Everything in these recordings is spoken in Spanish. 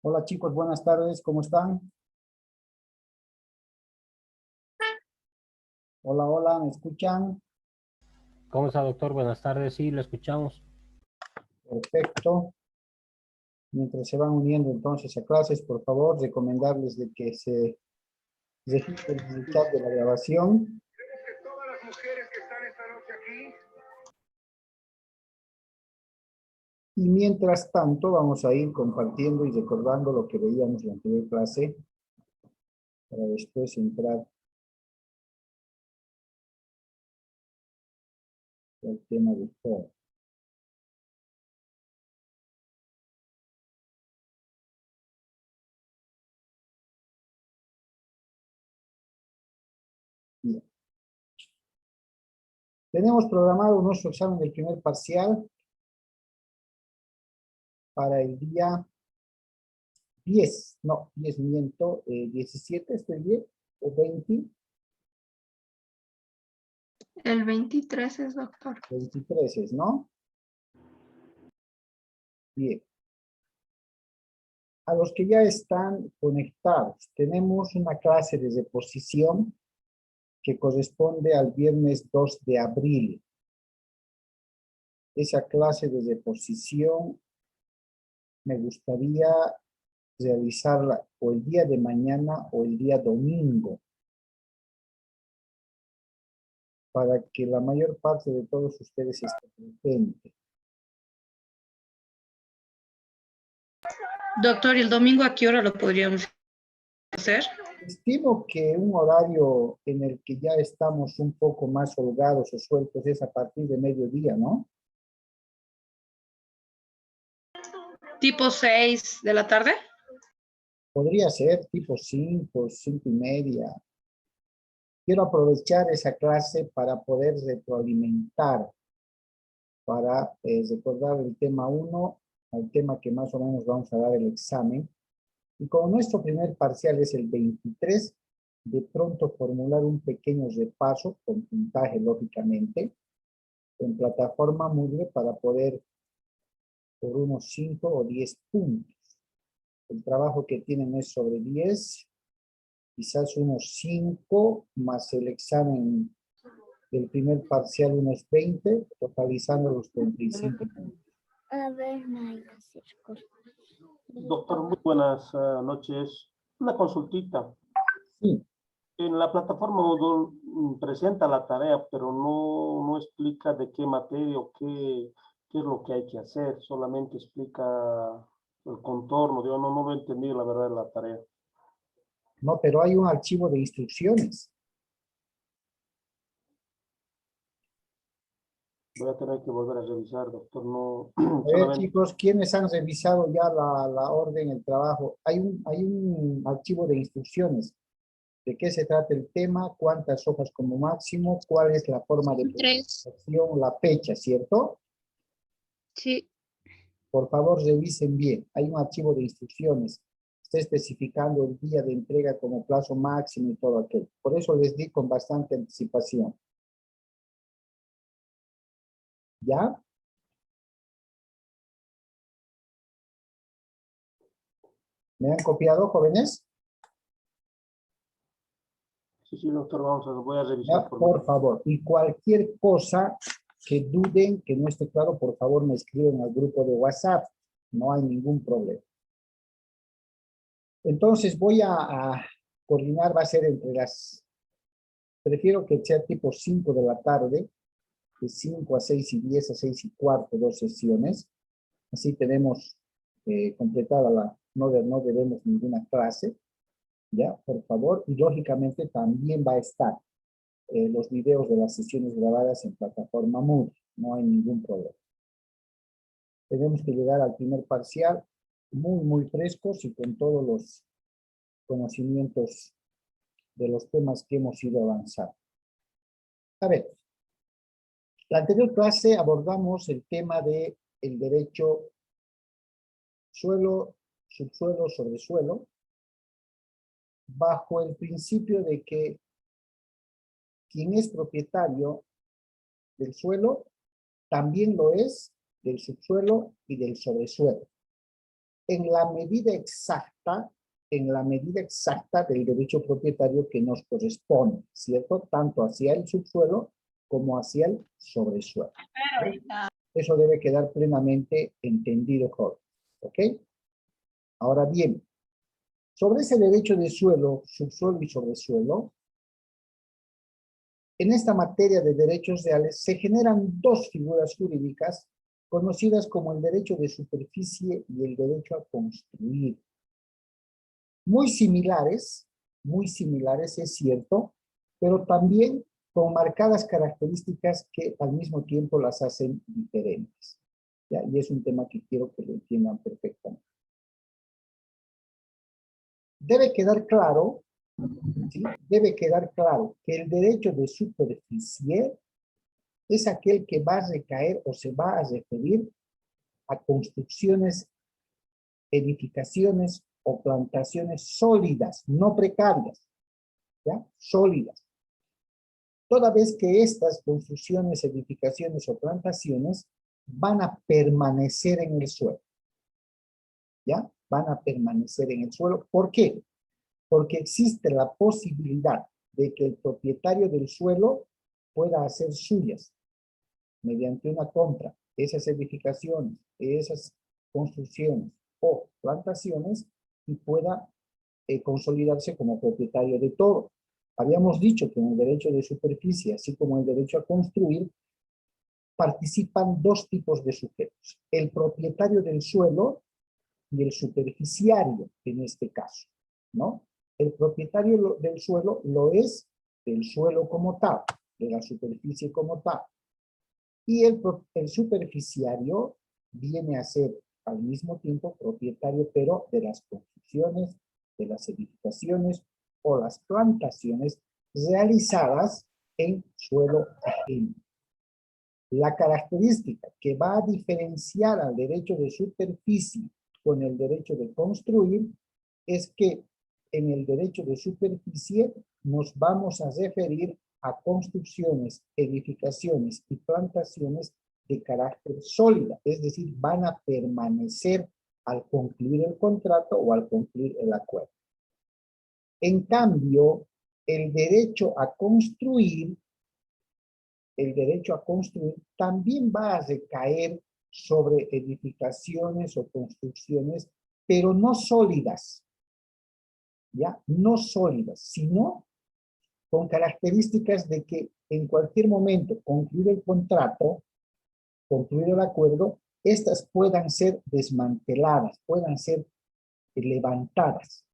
Hola chicos, buenas tardes, ¿cómo están? Hola, hola, ¿me escuchan? ¿Cómo está, doctor? Buenas tardes, sí, lo escuchamos. Perfecto. Mientras se van uniendo entonces a clases, por favor, recomendarles de que se registren en el chat de la grabación. Queremos que todas las mujeres que están esta noche aquí. Y mientras tanto, vamos a ir compartiendo y recordando lo que veíamos en la anterior clase, para después entrar al tema de todo. Bien. Tenemos programado nuestro examen del primer parcial para el día 10, no, 10 miento, 17, ¿estoy bien? ¿O 20? El 23 es, doctor. 23 es, ¿no? Bien. A los que ya están conectados, tenemos una clase de reposición que corresponde al viernes 2 de abril. Esa clase de reposición me gustaría realizarla o el día de mañana o el día domingo, para que la mayor parte de todos ustedes estén presentes. Doctor, ¿y el domingo a qué hora lo podríamos hacer? Estimo que un horario en el que ya estamos un poco más holgados o sueltos es a partir de mediodía, ¿no? ¿Tipo 6 de la tarde? Podría ser tipo 5, 5 y media. Quiero aprovechar esa clase para poder retroalimentar, para recordar el tema 1, al tema que más o menos vamos a dar el examen. Y como nuestro primer parcial es el 23, de pronto formular un pequeño repaso, con puntaje lógicamente, en plataforma Moodle para poder por unos 5 o 10 puntos. El trabajo que tienen es sobre 10, quizás unos 5, más el examen del primer parcial unos 20, totalizando los 35 puntos. A ver, no hay que hacer cosas. Doctor, muy buenas noches. Una consultita. Sí, En la plataforma Moodle presenta la tarea, pero no explica de qué materia o qué es lo que hay que hacer. Solamente explica el contorno. Yo no lo he entendido, la verdad, de la tarea. no, pero hay un archivo de instrucciones. Voy a tener que volver a revisar, doctor. No, A ver, solamente... chicos, ¿quiénes han revisado ya la orden, el trabajo? Hay un archivo de instrucciones. ¿De qué se trata el tema? ¿Cuántas hojas como máximo? ¿Cuál es la forma de 3. presentación? La fecha, ¿cierto? Sí. Por favor, revisen bien. Hay un archivo de instrucciones. Está especificando el día de entrega como plazo máximo y todo aquello. Por eso les di con bastante anticipación. ¿Ya? ¿Me han copiado, jóvenes? Sí, doctor, voy a revisar. Ya, por favor. Y cualquier cosa que duden, que no esté claro, por favor me escriben al grupo de WhatsApp. No hay ningún problema. Entonces voy a coordinar, va a ser entre prefiero que sea tipo 5 de la tarde, de 5 a 6 y 10 a 6 y cuarto, 2 sesiones. Así tenemos completada no debemos ninguna clase, ¿ya? Por favor. Y lógicamente también va a estar los videos de las sesiones grabadas en plataforma Moodle. No hay ningún problema. Tenemos que llegar al primer parcial muy frescos y con todos los conocimientos de los temas que hemos ido avanzando. A ver, La anterior clase abordamos el tema de el derecho suelo, subsuelo, sobresuelo, bajo el principio de que quien es propietario del suelo también lo es del subsuelo y del sobresuelo. En la medida exacta del derecho propietario que nos corresponde, ¿cierto? Tanto hacia el subsuelo como hacia el sobresuelo. Eso debe quedar plenamente entendido, Jorge. ¿Ok? Ahora bien, sobre ese derecho de suelo, subsuelo y sobresuelo, en esta materia de derechos reales se generan dos figuras jurídicas conocidas como el derecho de superficie y el derecho a construir. Muy similares es cierto, pero también con marcadas características que al mismo tiempo las hacen diferentes. ¿Ya? Y es un tema que quiero que lo entiendan perfectamente. Debe quedar claro, ¿sí? Debe quedar claro que el derecho de superficie es aquel que va a recaer o se va a referir a construcciones, edificaciones o plantaciones sólidas, no precarias, ¿ya? Sólidas. Toda vez que estas construcciones, edificaciones o plantaciones van a permanecer en el suelo, ¿ya? Van a permanecer en el suelo. ¿Por qué? Porque existe la posibilidad de que el propietario del suelo pueda hacer suyas mediante una compra, esas edificaciones, esas construcciones o plantaciones y pueda consolidarse como propietario de todo. Habíamos dicho que en el derecho de superficie, así como el derecho a construir, participan dos tipos de sujetos, el propietario del suelo y el superficiario en este caso, ¿no? El propietario del suelo lo es del suelo como tal, de la superficie como tal. Y el superficiario viene a ser al mismo tiempo propietario, pero de las construcciones, de las edificaciones o las plantaciones realizadas en suelo ajeno. La característica que va a diferenciar al derecho de superficie con el derecho de construir es que en el derecho de superficie nos vamos a referir a construcciones, edificaciones y plantaciones de carácter sólida, es decir, van a permanecer al concluir el contrato o al concluir el acuerdo. En cambio, el derecho a construir también va a recaer sobre edificaciones o construcciones, pero no sólidas, ¿ya? No sólidas, sino con características de que en cualquier momento, concluir el contrato, concluir el acuerdo, estas puedan ser desmanteladas, puedan ser levantadas.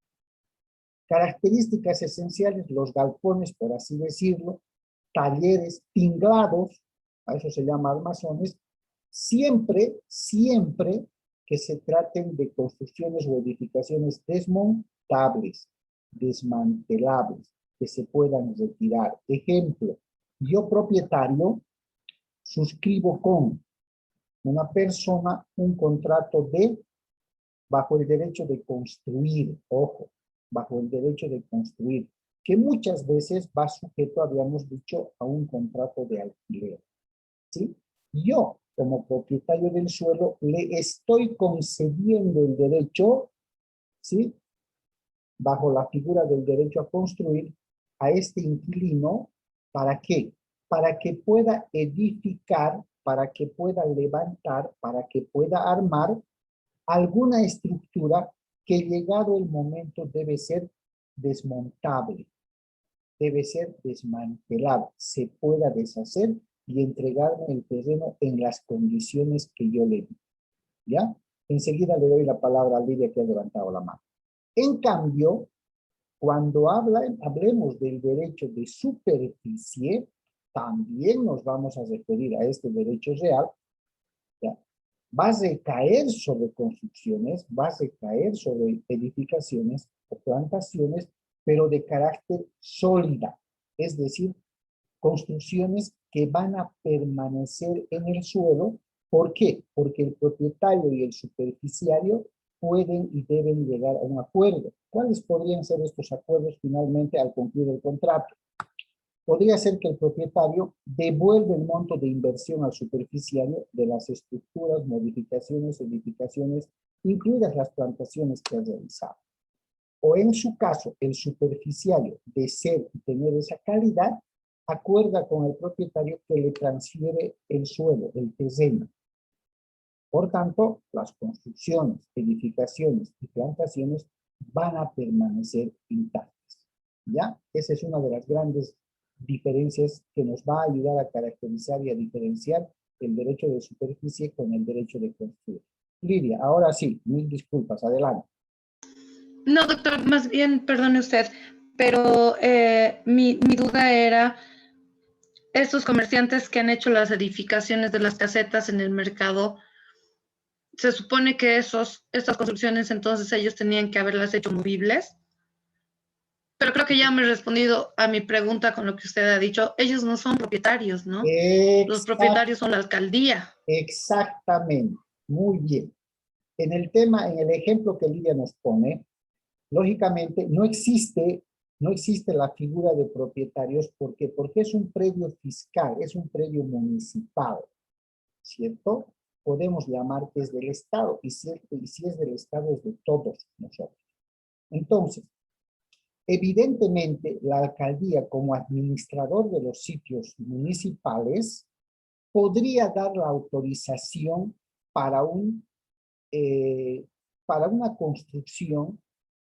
Características esenciales, los galpones, por así decirlo, talleres, tinglados, a eso se llama armazones, siempre que se traten de construcciones o edificaciones desmontables, desmantelables, que se puedan retirar. Ejemplo, yo propietario suscribo con una persona un contrato bajo el derecho de construir, ojo, bajo el derecho de construir, que muchas veces va sujeto, habíamos dicho, a un contrato de alquiler, ¿sí? Yo, como propietario del suelo, le estoy concediendo el derecho, ¿sí? Bajo la figura del derecho a construir, a este inquilino, ¿para qué? Para que pueda edificar, para que pueda levantar, para que pueda armar alguna estructura que llegado el momento debe ser desmontable, debe ser desmantelable, se pueda deshacer y entregarme el terreno en las condiciones que yo le di. ¿Ya? Enseguida le doy la palabra a Lidia que ha levantado la mano. En cambio, cuando hablemos del derecho de superficie, también nos vamos a referir a este derecho real, ¿ya? Va a recaer sobre construcciones, va a recaer sobre edificaciones o plantaciones, pero de carácter sólida, es decir, construcciones que van a permanecer en el suelo. ¿Por qué? Porque el propietario y el superficiario pueden y deben llegar a un acuerdo. ¿Cuáles podrían ser estos acuerdos finalmente al concluir el contrato? Podría ser que el propietario devuelva el monto de inversión al superficiario de las estructuras, modificaciones, edificaciones, incluidas las plantaciones que ha realizado. O en su caso, el superficiario, de ser y tener esa calidad, acuerda con el propietario que le transfiere el suelo, el terreno. Por tanto, las construcciones, edificaciones y plantaciones van a permanecer intactas. ¿Ya? Esa es una de las grandes diferencias que nos va a ayudar a caracterizar y a diferenciar el derecho de superficie con el derecho de construir. Lidia, ahora sí, mil disculpas, adelante. No, doctor, más bien, perdone usted, pero mi duda era, estos comerciantes que han hecho las edificaciones de las casetas en el mercado, se supone que estas construcciones entonces ellos tenían que haberlas hecho movibles, pero creo que ya me he respondido a mi pregunta con lo que usted ha dicho. Ellos no son propietarios, ¿no? Los propietarios son la alcaldía. Exactamente, muy bien. En el tema, en el ejemplo que Lidia nos pone, lógicamente no existe la figura de propietarios. ¿Por qué? Porque es un predio fiscal, es un predio municipal, ¿cierto? Podemos llamar que es del Estado, y si es del Estado es de todos nosotros. Entonces, evidentemente la alcaldía como administrador de los sitios municipales podría dar la autorización para una construcción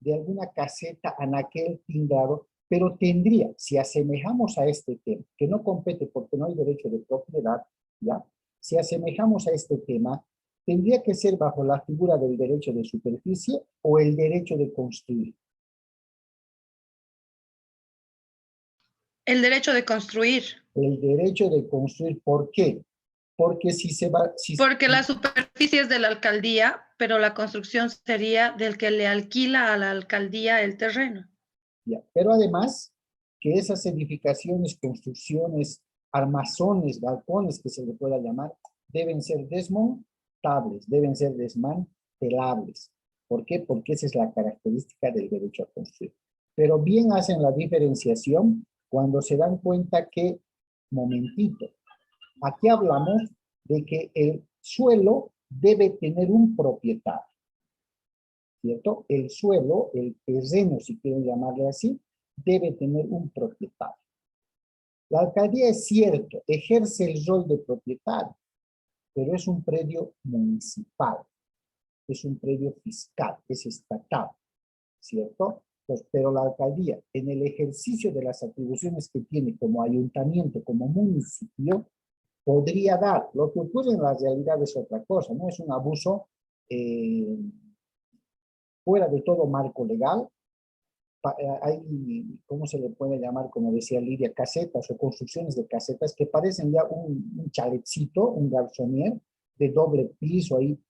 de alguna caseta en aquel tinglado, pero tendría, si asemejamos a este tema, que no compete porque no hay derecho de propiedad, ¿ya? Si asemejamos a este tema, tendría que ser bajo la figura del derecho de superficie o el derecho de construir. El derecho de construir. El derecho de construir, ¿por qué? Porque si se va... Porque la superficie es de la alcaldía, pero la construcción sería del que le alquila a la alcaldía el terreno. Ya. Pero además, que esas edificaciones, construcciones, armazones, balcones, que se le pueda llamar, deben ser desmontables, deben ser desmantelables. ¿Por qué? Porque esa es la característica del derecho a construir. Pero bien hacen la diferenciación cuando se dan cuenta que, momentito, aquí hablamos de que el suelo debe tener un propietario, ¿cierto? El suelo, el terreno, si quieren llamarle así, debe tener un propietario. La alcaldía, es cierto, ejerce el rol de propietario, pero es un predio municipal, es un predio fiscal, es estatal, ¿cierto? Pues, pero la alcaldía, en el ejercicio de las atribuciones que tiene como ayuntamiento, como municipio, podría dar. Lo que ocurre en la realidad es otra cosa, ¿no? Es un abuso fuera de todo marco legal. Hay, ¿cómo se le puede llamar? Como decía Lidia, casetas o construcciones de casetas que parecen ya un chaletcito, un garzonier de doble piso ahí.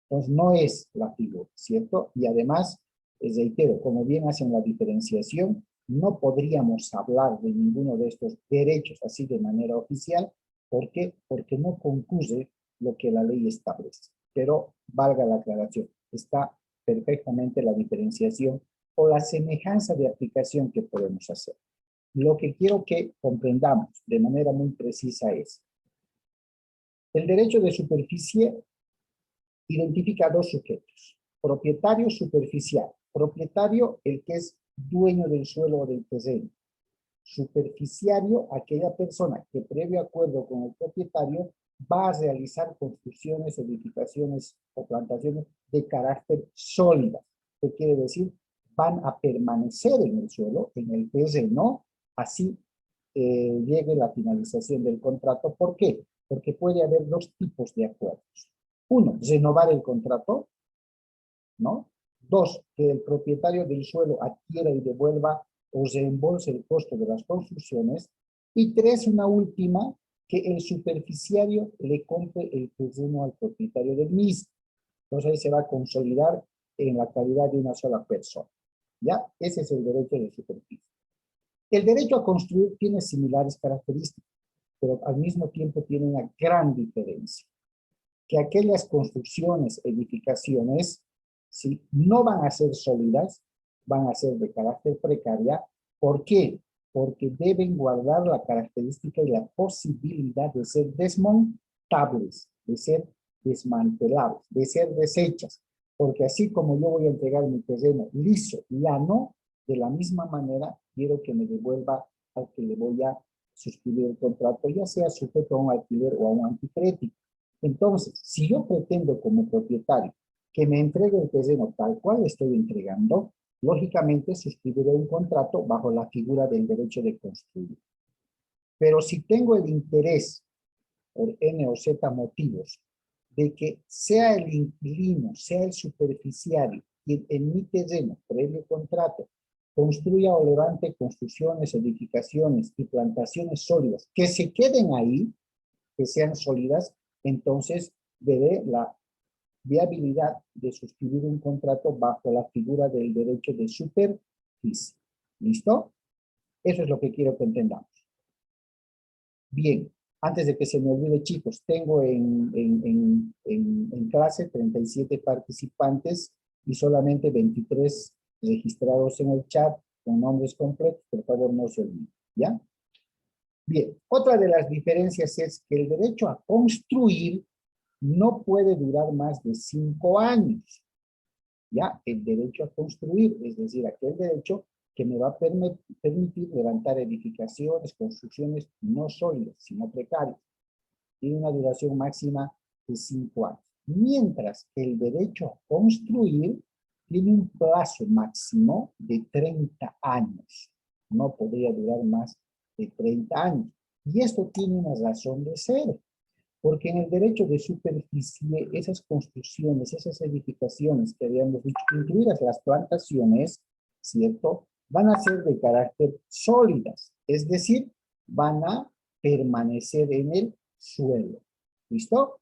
Entonces no es la figura, ¿cierto? Y además, reitero, como bien hacen la diferenciación, no podríamos hablar de ninguno de estos derechos así de manera oficial. ¿Por qué? Porque no concurre lo que la ley establece. Pero valga la aclaración, está perfectamente la diferenciación o la semejanza de aplicación que podemos hacer. Lo que quiero que comprendamos de manera muy precisa es, el derecho de superficie identifica dos sujetos, propietario superficial. Propietario, el que es dueño del suelo o del terreno. Superficiario, aquella persona que previo acuerdo con el propietario va a realizar construcciones, edificaciones o plantaciones de carácter sólido. ¿Qué quiere decir? Van a permanecer en el suelo, en el terreno, así llegue la finalización del contrato. ¿Por qué? Porque puede haber dos tipos de acuerdos. Uno, renovar el contrato, ¿no? Dos, que el propietario del suelo adquiera y devuelva o reembolse el costo de las construcciones. Y tres, una última, que el superficiario le compre el terreno al propietario del mismo. Entonces ahí se va a consolidar en la calidad de una sola persona. ¿Ya? Ese es el derecho de superficie. El derecho a construir tiene similares características. pero al mismo tiempo tiene una gran diferencia. Que aquellas construcciones, edificaciones, ¿sí?, no van a ser sólidas, van a ser de carácter precaria. ¿Por qué? Porque deben guardar la característica y la posibilidad de ser desmontables, de ser desmantelables, de ser deshechas. Porque así como yo voy a entregar mi terreno liso, llano, de la misma manera quiero que me devuelva al que le voy a suscribir el contrato, ya sea sujeto a un alquiler o a un anticrédito. Entonces, si yo pretendo como propietario que me entregue el terreno tal cual le estoy entregando, lógicamente suscribiré un contrato bajo la figura del derecho de construir. Pero si tengo el interés, por N o Z motivos, de que sea el inquilino, sea el superficiario, quien en mi terreno, previo contrato, construya o levante construcciones, edificaciones y plantaciones sólidas, que se queden ahí, que sean sólidas, entonces veré la viabilidad de suscribir un contrato bajo la figura del derecho de superficie. ¿Listo? Eso es lo que quiero que entendamos. Bien, antes de que se me olvide, chicos, tengo en clase 37 participantes y solamente 23 registrados en el chat con nombres completos. Por favor, no se olviden, ¿ya? Bien, otra de las diferencias es que el derecho a construir no puede durar más de 5 años. Ya, el derecho a construir, es decir, aquel derecho que me va a permitir levantar edificaciones, construcciones no sólidas, sino precarias. Tiene una duración máxima de 5 años. Mientras que el derecho a construir tiene un plazo máximo de 30 años. No podría durar más de 30 años. Y esto tiene una razón de ser. Porque en el derecho de superficie, esas construcciones, esas edificaciones que habíamos dicho, incluidas las plantaciones, ¿cierto?, van a ser de carácter sólidas, es decir, van a permanecer en el suelo. ¿Listo?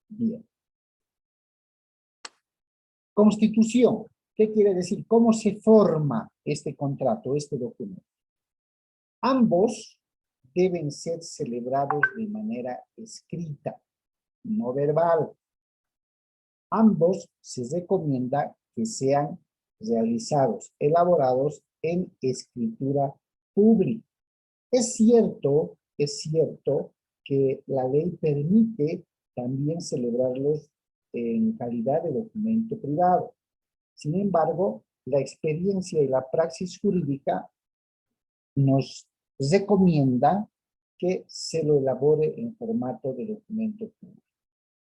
Bien. Constitución. ¿Qué quiere decir? ¿Cómo se forma este contrato, este documento? Ambos deben ser celebrados de manera escrita, no verbal. Ambos se recomienda que sean realizados, elaborados en escritura pública. Es cierto que la ley permite también celebrarlos en calidad de documento privado. Sin embargo, la experiencia y la praxis jurídica nos recomienda que se lo elabore en formato de documento público,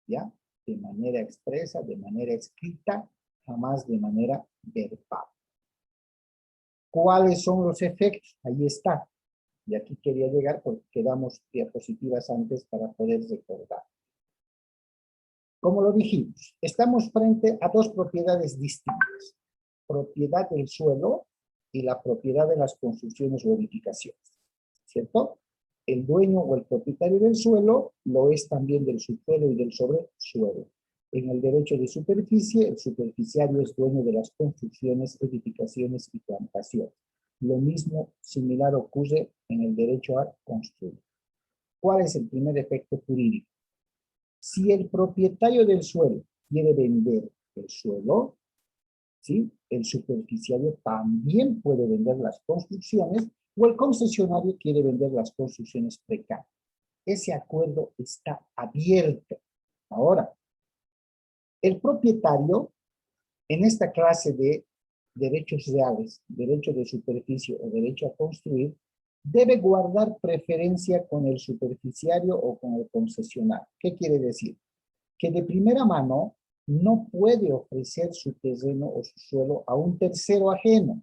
¿ya? De manera expresa, de manera escrita, jamás de manera verbal. ¿Cuáles son los efectos? Ahí está. Y aquí quería llegar porque quedamos diapositivas antes para poder recordar. Como lo dijimos, estamos frente a dos propiedades distintas. Propiedad del suelo y la propiedad de las construcciones o edificaciones. ¿Cierto? El dueño o el propietario del suelo lo es también del subsuelo y del sobresuelo. En el derecho de superficie, el superficiario es dueño de las construcciones, edificaciones y plantaciones. Lo mismo, similar ocurre en el derecho a construir. ¿Cuál es el primer efecto jurídico? Si el propietario del suelo quiere vender el suelo, ¿sí?, el superficiario también puede vender las construcciones o el concesionario quiere vender las construcciones precarias. Ese acuerdo está abierto. Ahora, el propietario, en esta clase de derechos reales, derecho de superficie o derecho a construir, debe guardar preferencia con el superficiario o con el concesionario. ¿Qué quiere decir? Que de primera mano no puede ofrecer su terreno o su suelo a un tercero ajeno.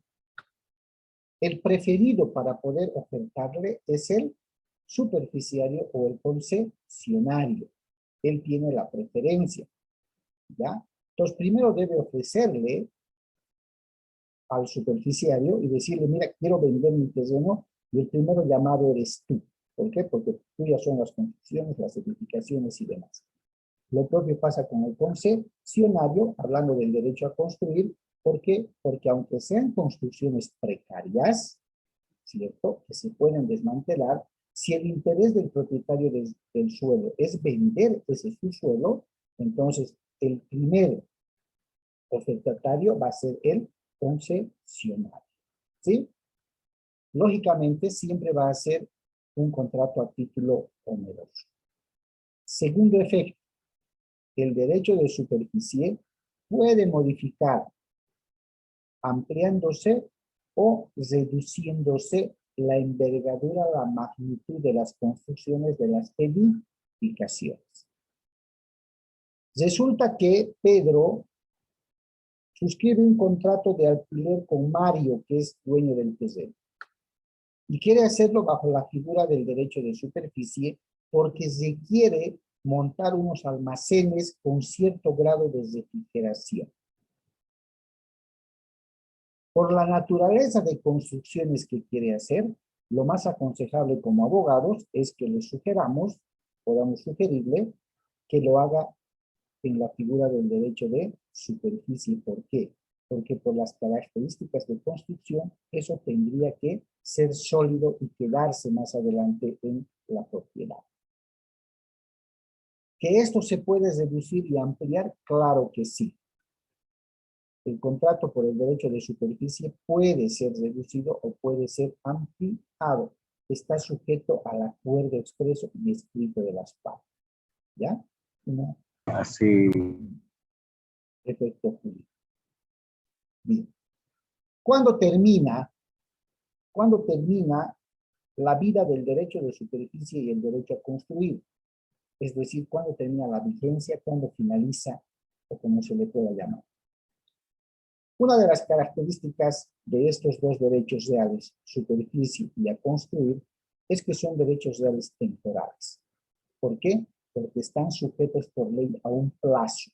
El preferido para poder ofertarle es el superficiario o el concesionario. Él tiene la preferencia, ¿ya? Entonces, primero debe ofrecerle al superficiario y decirle, mira, quiero vender mi terreno, y el primero llamado eres tú. ¿Por qué? Porque tuyas son las construcciones, las edificaciones y demás. Lo propio pasa con el concesionario, hablando del derecho a construir. ¿Por qué? Porque aunque sean construcciones precarias, ¿cierto?, que se pueden desmantelar, Si el interés del propietario del suelo es vender ese su suelo, entonces el primer ofertatario va a ser el concesionario. ¿Sí? Lógicamente, siempre va a ser un contrato a título oneroso. Segundo efecto, el derecho de superficie puede modificar ampliándose o reduciéndose la envergadura, la magnitud de las construcciones de las edificaciones. Resulta que Pedro suscribe un contrato de alquiler con Mario, que es dueño del terreno, y quiere hacerlo bajo la figura del derecho de superficie porque requiere montar unos almacenes con cierto grado de refrigeración. Por la naturaleza de construcciones que quiere hacer, lo más aconsejable como abogados es que le podamos sugerirle que lo haga en la figura del derecho de superficie. ¿Por qué? Porque por las características de construcción, eso tendría que ser sólido y quedarse más adelante en la propiedad. ¿Que esto se puede reducir y ampliar? Claro que sí. El contrato por el derecho de superficie puede ser reducido o puede ser ampliado. Está sujeto al acuerdo expreso y escrito de las partes. ¿Ya? No. Así. Efecto jurídico. Bien. ¿Cuándo termina la vida del derecho de superficie y el derecho a construir? Es decir, ¿cuándo termina la vigencia? ¿Cuándo finaliza? O como se le pueda llamar. Una de las características de estos dos derechos reales, superficie y a construir, es que son derechos reales temporales. ¿Por qué? Porque están sujetos por ley a un plazo.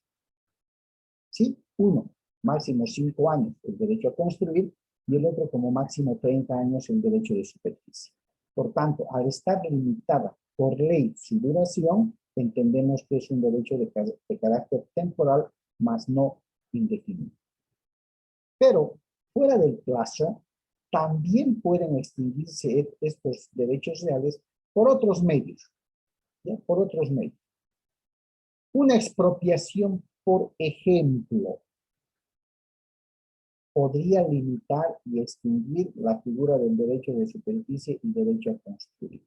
¿Sí? Uno, máximo 5 años el derecho a construir y el otro como máximo 30 años el derecho de superficie. Por tanto, al estar limitada por ley su duración, entendemos que es un derecho de carácter temporal, más no indefinido. Pero fuera del plazo, también pueden extinguirse estos derechos reales por otros medios. ¿Ya? Por otros medios. Una expropiación, por ejemplo, podría limitar y extinguir la figura del derecho de superficie y derecho a construir.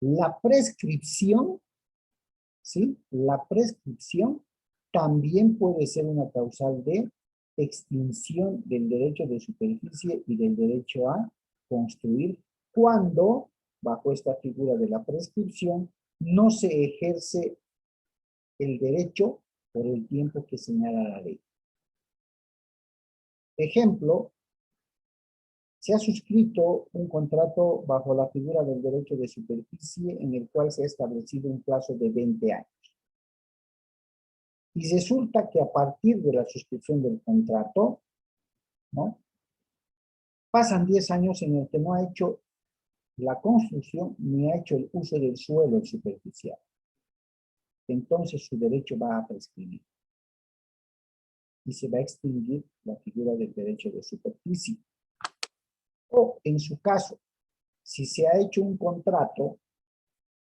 La prescripción, ¿sí? La prescripción también puede ser una causal de extinción del derecho de superficie y del derecho a construir cuando, bajo esta figura de la prescripción, no se ejerce el derecho por el tiempo que señala la ley. Ejemplo, se ha suscrito un contrato bajo la figura del derecho de superficie en el cual se ha establecido un plazo de 20 años. Y resulta que a partir de la suscripción del contrato, ¿no? Pasan 10 años en el que no ha hecho la construcción ni ha hecho el uso del suelo superficial. Entonces su derecho va a prescribir. Y se va a extinguir la figura del derecho de superficie. O, en su caso, si se ha hecho un contrato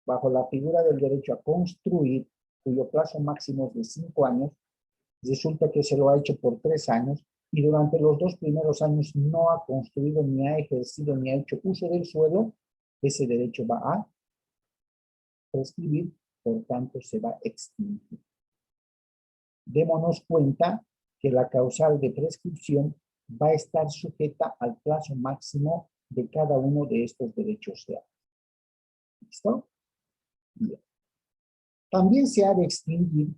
bajo la figura del derecho a construir, cuyo plazo máximo es de 5 años, resulta que se lo ha hecho por 3 años y durante los 2 primeros años no ha construido, ni ha ejercido, ni ha hecho uso del suelo, ese derecho va a prescribir, por tanto se va a extinguir. Démonos cuenta que la causal de prescripción va a estar sujeta al plazo máximo de cada uno de estos derechos reales. ¿Listo? Bien. También se ha de extinguir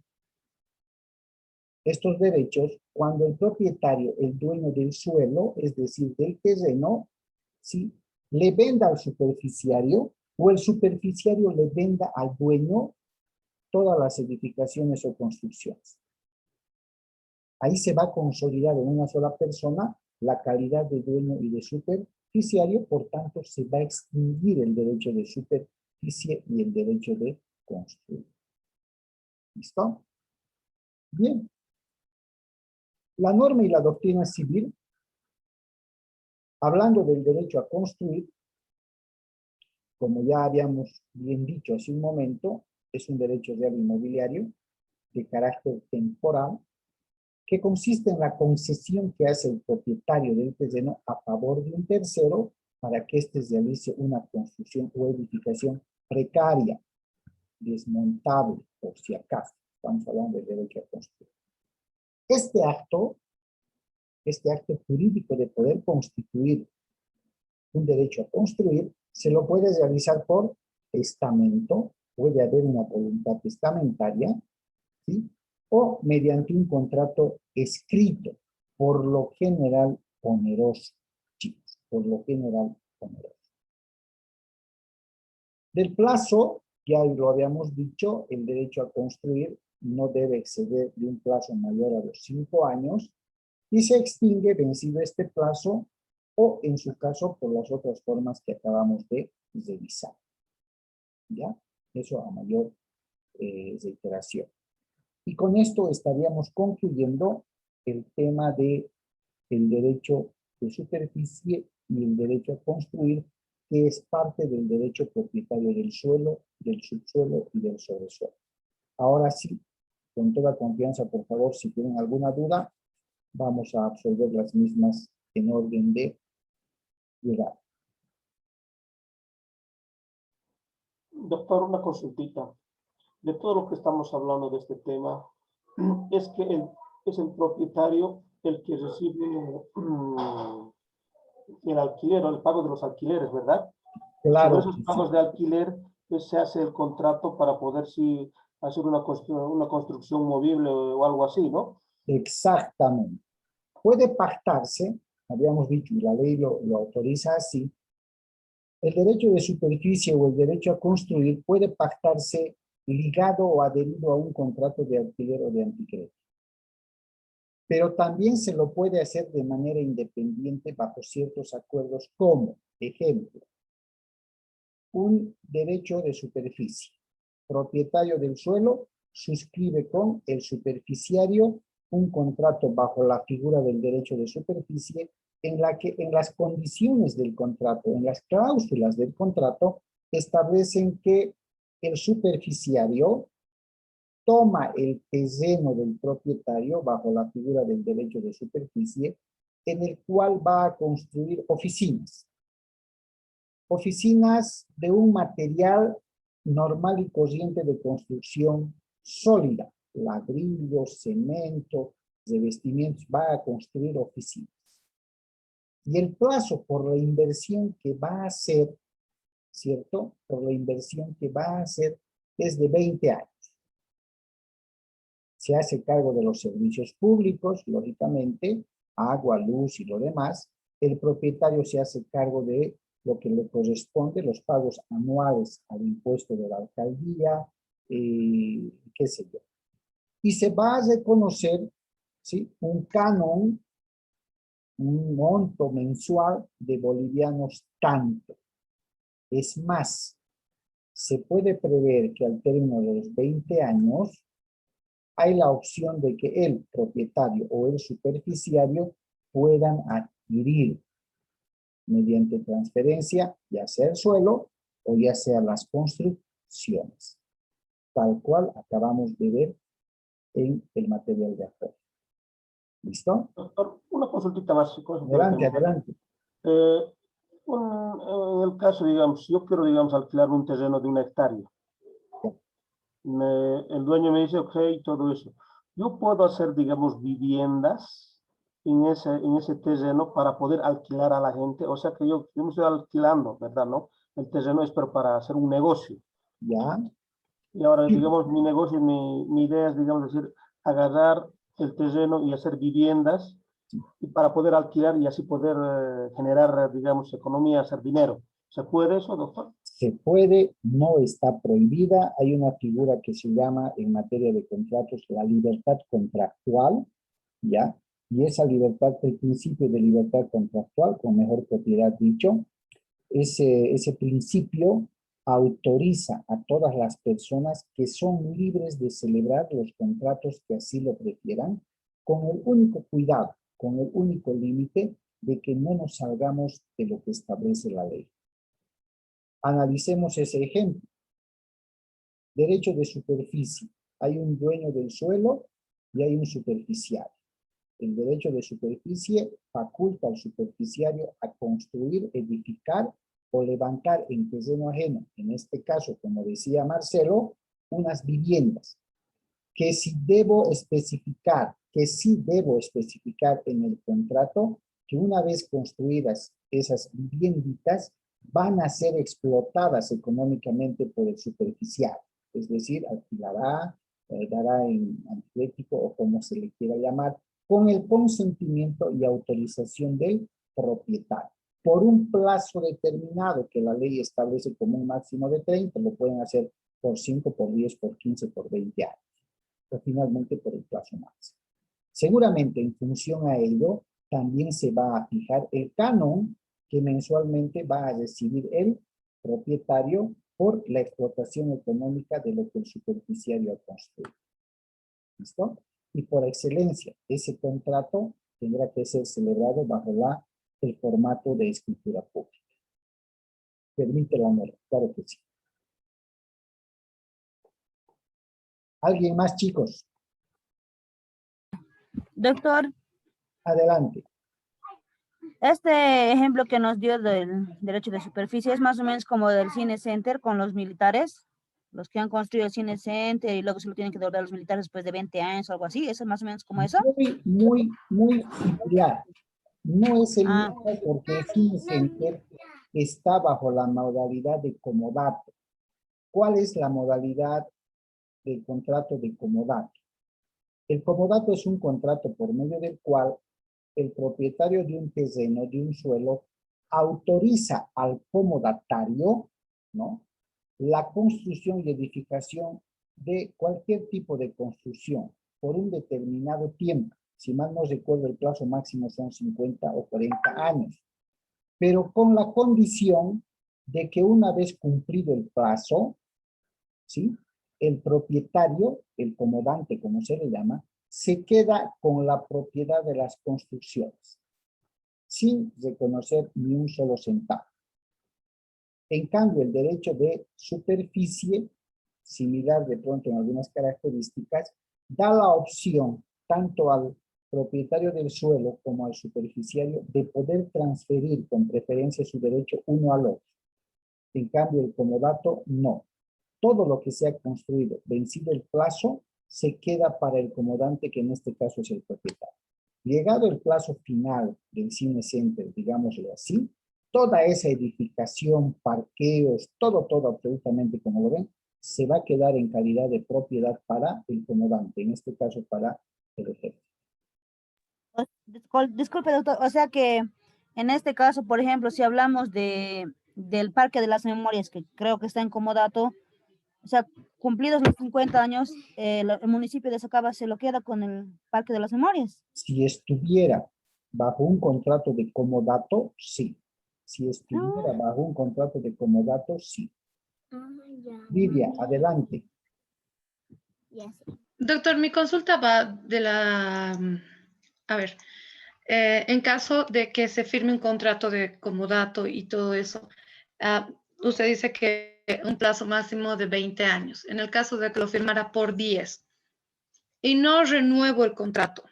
estos derechos cuando el propietario, el dueño del suelo, es decir, del terreno, ¿sí?, le venda al superficiario o el superficiario le venda al dueño todas las edificaciones o construcciones. Ahí se va a consolidar en una sola persona la calidad de dueño y de superficiario, por tanto se va a extinguir el derecho de superficie y el derecho de construir. ¿Listo? Bien. La norma y la doctrina civil, hablando del derecho a construir, como ya habíamos bien dicho hace un momento, es un derecho real inmobiliario de carácter temporal que consiste en la concesión que hace el propietario del terreno a favor de un tercero para que éste realice una construcción o edificación precaria, desmontable, por si acaso. Estamos hablando del derecho a construir. Este acto jurídico de poder constituir un derecho a construir, se lo puede realizar por testamento, puede haber una voluntad testamentaria, ¿sí? O mediante un contrato escrito, por lo general oneroso, chicos, por lo general oneroso. Del plazo, ya lo habíamos dicho, el derecho a construir no debe exceder de un plazo mayor a los 5 años y se extingue vencido este plazo o en su caso por las otras formas que acabamos de revisar. ¿Ya? Eso a mayor reiteración. Y con esto estaríamos concluyendo el tema de el derecho de superficie y el derecho a construir, que es parte del derecho propietario del suelo, del subsuelo y del sobresuelo. Ahora sí, con toda confianza, por favor, si tienen alguna duda, vamos a absolver las mismas en orden de llegada. Doctor, una consultita. De todo lo que estamos hablando de este tema, es que es el propietario el que recibe el alquiler o el pago de los alquileres, ¿verdad? Sobre Claro esos que pagos sí. de alquiler, pues, se hace el contrato para poder hacer una construcción movible o algo así, ¿no? Exactamente. Puede pactarse, habíamos dicho, y la ley lo autoriza así, el derecho de superficie o el derecho a construir puede pactarse ligado o adherido a un contrato de alquiler o de anticrédito. Pero también se lo puede hacer de manera independiente bajo ciertos acuerdos como, ejemplo, un derecho de superficie. Propietario del suelo suscribe con el superficiario un contrato bajo la figura del derecho de superficie en la que en las condiciones del contrato, en las cláusulas del contrato, establecen que el superficiario toma el terreno del propietario bajo la figura del derecho de superficie, en el cual va a construir oficinas. Oficinas de un material normal y corriente de construcción sólida, ladrillo, cemento, revestimientos, va a construir oficinas. Y el plazo por la inversión que va a hacer, ¿cierto? Por la inversión que va a hacer es de 20 años. Se hace cargo de los servicios públicos, lógicamente, agua, luz y lo demás. El propietario se hace cargo de lo que le corresponde, los pagos anuales al impuesto de la alcaldía, qué sé yo. Y se va a reconocer, ¿sí?, un canon, un monto mensual de bolivianos tanto. Es más, se puede prever que al término de los 20 años hay la opción de que el propietario o el superficiario puedan adquirir mediante transferencia, ya sea el suelo o ya sea las construcciones, tal cual acabamos de ver en el material de apoyo. ¿Listo? Doctor, una consultita más. Adelante, adelante. En el caso, digamos, yo quiero, digamos, alquilar un terreno de 1 hectárea. El dueño me dice, ok, todo eso. Yo puedo hacer, digamos, viviendas en ese terreno para poder alquilar a la gente. O sea que yo me estoy alquilando, ¿verdad? ¿No? El terreno es para hacer un negocio. Ya. Y ahora, digamos, mi negocio, mi idea es, digamos, decir, agarrar el terreno y hacer viviendas y para poder alquilar y así poder generar, digamos, economía, hacer dinero. ¿Se puede eso, doctor? Se puede, no está prohibida. Hay una figura que se llama en materia de contratos la libertad contractual, ¿ya? Y esa libertad, el principio de libertad contractual, con mejor propiedad dicho, ese principio autoriza a todas las personas que son libres de celebrar los contratos que así lo prefieran, con el único cuidado, con el único límite de que no nos salgamos de lo que establece la ley. Analicemos ese ejemplo. Derecho de superficie. Hay un dueño del suelo y hay un superficiario. El derecho de superficie faculta al superficiario a construir, edificar o levantar en terreno ajeno, en este caso, como decía Marcelo, unas viviendas, que sí debo especificar en el contrato que una vez construidas esas vivienditas van a ser explotadas económicamente por el superficiario, es decir, alquilará, dará en antiplético o como se le quiera llamar, con el consentimiento y autorización del propietario. Por un plazo determinado que la ley establece como un máximo de 30, lo pueden hacer por 5, por 10, por 15, por 20 años. O finalmente por el plazo máximo. Seguramente en función a ello, también se va a fijar el canon que mensualmente va a recibir el propietario por la explotación económica de lo que el superficiario ha construido. ¿Listo? Y por excelencia, ese contrato tendrá que ser celebrado bajo el formato de escritura pública. Permite la norma, claro que sí. ¿Alguien más, chicos? Doctor, Adelante. este ejemplo que nos dio del derecho de superficie es más o menos como del Cine Center con los militares, los que han construido el Cine Center y luego se lo tienen que devolver a los militares después de 20 años o algo así. ¿Eso es más o menos como eso? Muy similar. No es el Ah, mismo porque el Cine Center está bajo la modalidad de comodato. ¿Cuál es la modalidad del contrato de comodato? El comodato es un contrato por medio del cual el propietario de un terreno, de un suelo, autoriza al comodatario, ¿no?, la construcción y edificación de cualquier tipo de construcción por un determinado tiempo. Si mal no recuerdo, el plazo máximo son 50 o 40 años. Pero con la condición de que una vez cumplido el plazo, ¿sí?, el propietario, el comodante, como se le llama, se queda con la propiedad de las construcciones, sin reconocer ni un solo centavo. En cambio, el derecho de superficie, similar de pronto en algunas características, da la opción tanto al propietario del suelo como al superficiario de poder transferir con preferencia su derecho uno al otro. En cambio, el comodato no. Todo lo que se ha construido, vencido el plazo, se queda para el comodante, que en este caso es el propietario. Llegado el plazo final del Cine Center, digámoslo así, toda esa edificación, parqueos, todo absolutamente como lo ven, se va a quedar en calidad de propiedad para el comodante, en este caso para el ejército. disculpe, doctor, o sea que en este caso, por ejemplo, si hablamos del Parque de las Memorias, que creo que está en comodato, o sea, cumplidos los 50 años, el municipio de Socaba se lo queda con el Parque de las Memorias. Si estuviera bajo un contrato de comodato, sí. Si estuviera bajo un contrato de comodato, sí. Lidia, adelante. Doctor, mi consulta va de a ver, en caso de que se firme un contrato de comodato y todo eso, usted dice que un plazo máximo de 20 años. En el caso de que lo firmara por 10 y no renuevo el contrato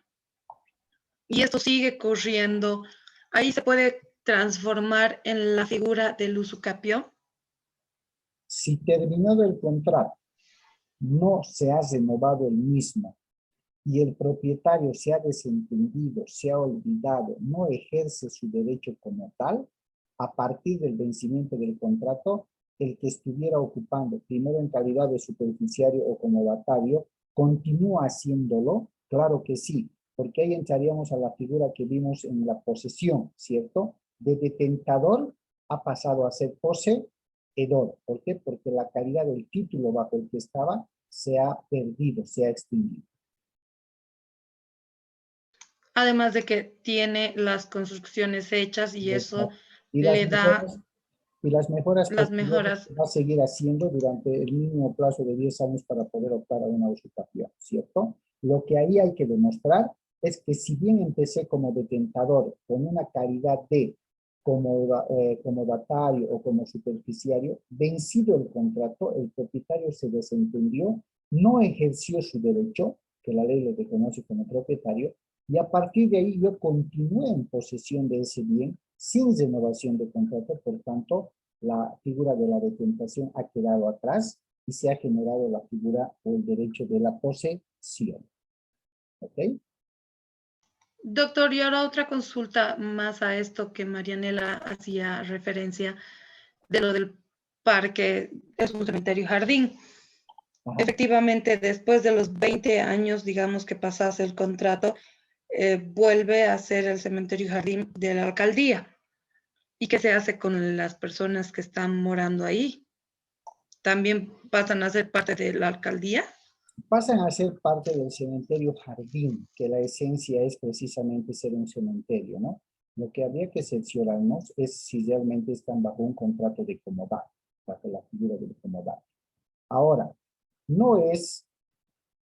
y esto sigue corriendo, ahí se puede transformar en la figura del usucapión. Si terminado el contrato no se ha renovado el mismo y el propietario se ha desentendido, se ha olvidado, no ejerce su derecho como tal, a partir del vencimiento del contrato, el que estuviera ocupando, primero en calidad de superficiario o comodatario, continúa haciéndolo, claro que sí, porque ahí entraríamos a la figura que vimos en la posesión, ¿cierto? De detentador ha pasado a ser poseedor. ¿Por qué? Porque la calidad del título bajo el que estaba se ha perdido, se ha extinguido. Además de que tiene las construcciones hechas y eso y le da las mejoras las posteriores mejoras. va a seguir haciendo durante el mínimo plazo de 10 años para poder optar a una usurpación, ¿cierto? Lo que ahí hay que demostrar es que si bien empecé como detentador con una calidad de como datario o como superficiario, vencido el contrato, el propietario se desentendió, no ejerció su derecho, que la ley le reconoce como propietario, y a partir de ahí yo continué en posesión de ese bien sin renovación de contrato, por tanto, la figura de la detentación ha quedado atrás y se ha generado la figura o el derecho de la posesión. ¿Ok? Doctor, y ahora otra consulta más a esto que Marianela hacía referencia de lo del parque, es un cementerio jardín. Ajá. Efectivamente, después de los 20 años, digamos, que pasase el contrato, vuelve a ser el cementerio jardín de la alcaldía. ¿Y qué se hace con las personas que están morando ahí? ¿También pasan a ser parte de la alcaldía? Pasan a ser parte del cementerio jardín, que la esencia es precisamente ser un cementerio, ¿no? Lo que habría que cerciorarnos es si realmente están bajo un contrato de comodato, bajo la figura del comodato. Ahora, no es,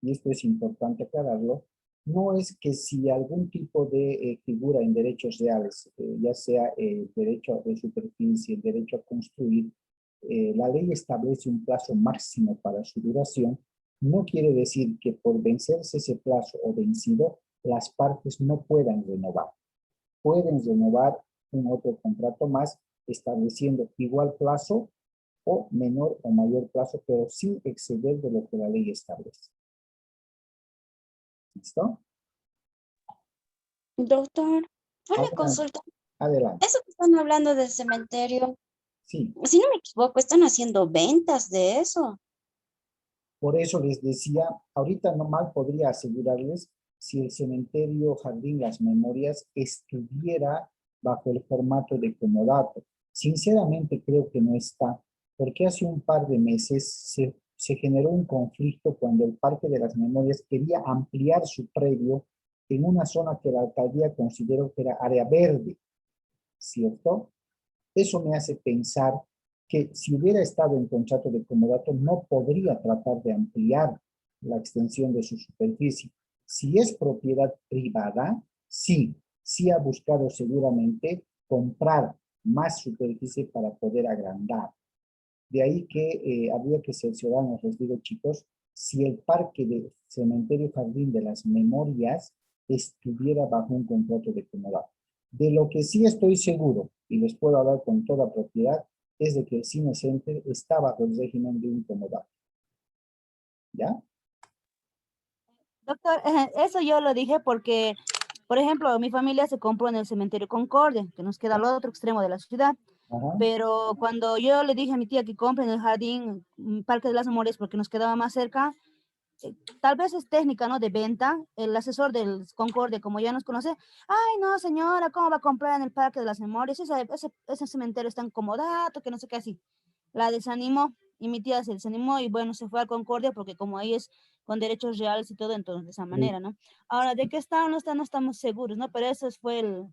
y esto es importante aclararlo, no es que si algún tipo de figura en derechos reales, ya sea el derecho de superficie, el derecho a construir, la ley establece un plazo máximo para su duración, no quiere decir que por vencerse ese plazo o vencido, las partes no puedan renovar. Pueden renovar un otro contrato más, estableciendo igual plazo o menor o mayor plazo, pero sin exceder de lo que la ley establece. ¿Listo? Doctor, una Adelante. consulta. Adelante. Eso que están hablando del cementerio, Sí, si no me equivoco, están haciendo ventas de eso. por eso les decía, ahorita nomás podría asegurarles si el cementerio Jardín Las Memorias estuviera bajo el formato de comodato. Sinceramente creo que no está, porque hace un par de meses se generó un conflicto cuando el Parque de las Memorias quería ampliar su predio en una zona que la alcaldía consideró que era área verde, ¿cierto? Eso me hace pensar que si hubiera estado en contrato de comodato no podría tratar de ampliar la extensión de su superficie. Si es propiedad privada, sí ha buscado seguramente comprar más superficie para poder agrandar. De ahí que habría que cerciorarnos, les digo chicos, si el parque de Cementerio Jardín de las Memorias estuviera bajo un contrato de comodato. De lo que sí estoy seguro, y les puedo hablar con toda propiedad, es de que el Cine Center está bajo el régimen de un comodato. ¿Ya? Doctor, eso yo lo dije porque, por ejemplo, mi familia se compró en el cementerio Concordia, que nos queda al otro extremo de la ciudad. Ajá. Pero cuando yo le dije a mi tía que compre en el jardín Parque de las Memorias porque nos quedaba más cerca, tal vez es técnica, ¿no? De venta, el asesor del Concordia, como ya nos conoce, ay, no, señora, ¿cómo va a comprar en el Parque de las Memorias? Ese cementerio está incomodato, que no sé qué así. La desanimó y mi tía se desanimó y bueno, se fue al Concordia porque como ahí es con derechos reales y todo, entonces de esa manera, ¿no? Ahora, ¿de qué está o no está? No estamos seguros, ¿no? Pero eso fue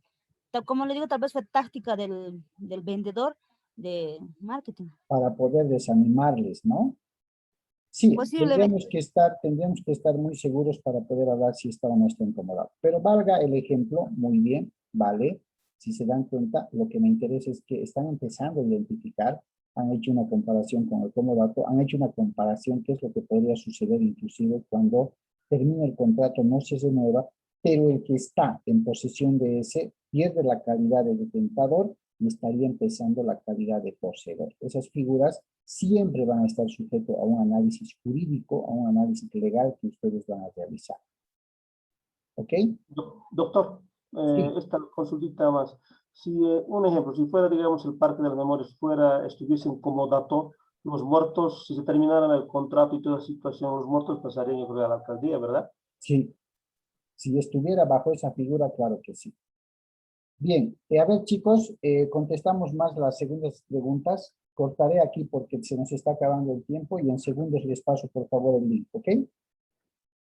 como le digo, tal vez fue táctica del vendedor de marketing. Para poder desanimarles, ¿no? Sí, Posiblemente. tendríamos que estar muy seguros para poder hablar si está o no está incomodado. Pero valga el ejemplo, muy bien, vale. Si se dan cuenta, lo que me interesa es que están empezando a identificar, han hecho una comparación con el comodato, han hecho una comparación qué es lo que podría suceder inclusive cuando termine el contrato, no se renueva, pero el que está en posesión de ese pierde la calidad de detentador y estaría empezando la calidad de poseedor. Esas figuras siempre van a estar sujetos a un análisis jurídico, a un análisis legal que ustedes van a realizar. ¿Ok? Doctor, Sí. esta consultita más. Si, un ejemplo, si fuera, digamos, el Parque de las Memorias estuviese en comodato, los muertos, si se terminaran el contrato y toda la situación, los muertos pasarían, yo creo, a la alcaldía, ¿verdad? Sí. Si estuviera bajo esa figura, claro que sí. Bien, a ver chicos, contestamos más las segundas preguntas. Cortaré aquí porque se nos está acabando el tiempo y en segundos les paso por favor el link, ¿ok?